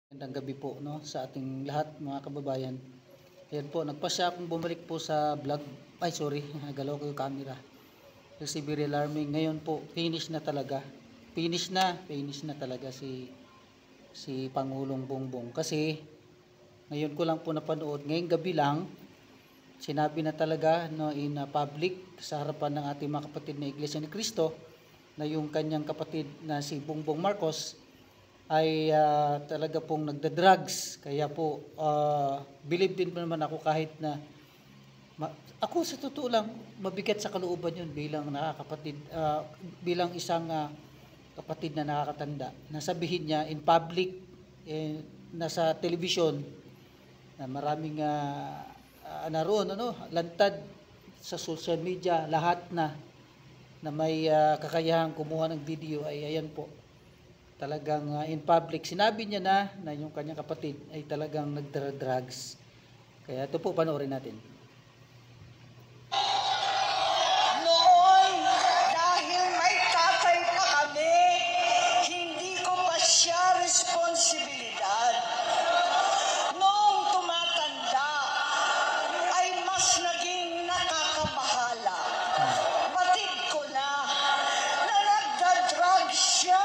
Magandang gabi po, no, sa ating lahat mga kababayan. Ayan po, nagpasya akong bumalik po sa vlog. Ay sorry, nagalaw ko yung camera. Kasi very alarming. Ngayon po, finish na talaga. Finish na talaga si Pangulong Bongbong. Kasi ngayon ko lang po napanood, ngayong gabi lang, sinabi na talaga, no, in public sa harapan ng ating mga kapatid na Iglesia ni Cristo na yung kanyang kapatid na si Bongbong Marcos ay talaga pong nagda-drugs. Kaya po, believe din naman ako kahit na ako sa totoo lang, mabigat sa kalooban yun bilang nakakapatid, bilang isang kapatid na nakakatanda. Nasabihin niya in public, nasa television, na maraming naroon, lantad sa social media, lahat na may kakayahang kumuha ng video ay ayan po. Talagang in public, sinabi niya na yung kanyang kapatid ay talagang nagdra-drugs. Kaya ito po, panoorin natin. Noon, dahil may tatay pa kami, hindi ko pa siya responsibilidad. Noong tumatanda, ay mas naging nakakabahala. Batid ko na nagda-drug siya.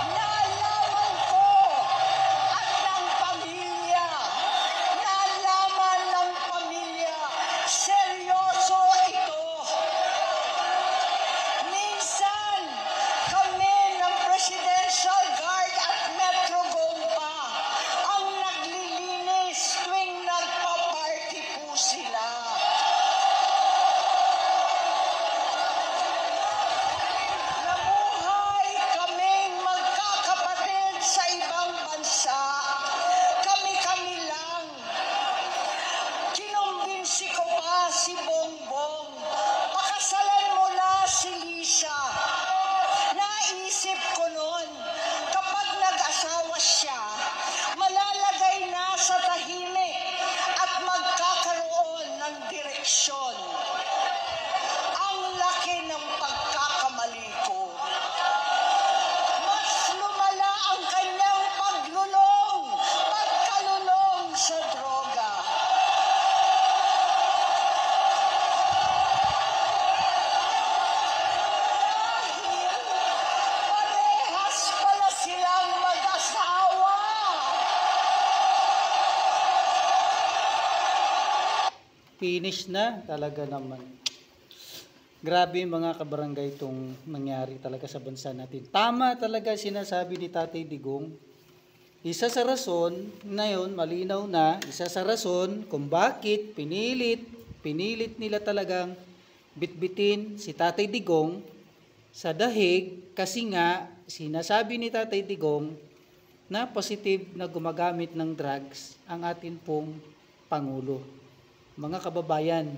Nalaman ko at ng pamilya, nalaman ng pamilya, seryoso ito. Minsan, kami ng Presidential Guard at Metro Gompa ang naglilinis tuwing nagpa-party po sila. Nabuhay kaming magkakapatid sa ibang bansa. Kami-kami lang. Kinumbinsi ko pa si Bongbong. Pakasalan mo na si Lisa. Naisip ko noon, kapag nag-asawa siya, malalagay na sa tahimik at magkakaroon ng direksyon. Ang laki ng pagkakamali ko. Mas lumala ang kanyang pagkalulong sa droga. Dahil parehas pala silang mag-asawa. Finish na talaga naman. Grabe mga kabarangay itong nangyari talaga sa bansa natin. Tama talaga sinasabi ni Tatay Digong. Isa sa rason na yun, malinaw na, isa sa rason kung bakit pinilit nila talagang bitbitin si Tatay Digong sa dahig kasi nga sinasabi ni Tatay Digong na positive na gumagamit ng drugs ang atin pong Pangulo. Mga kababayan,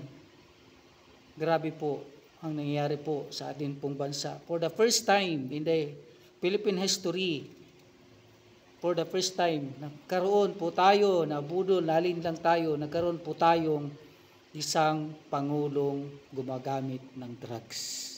grabe po ang nangyayari po sa atin pong bansa. For the first time in the Philippine history, for the first time, nagkaroon po tayo, nagkaroon po tayong isang Pangulong gumagamit ng drugs.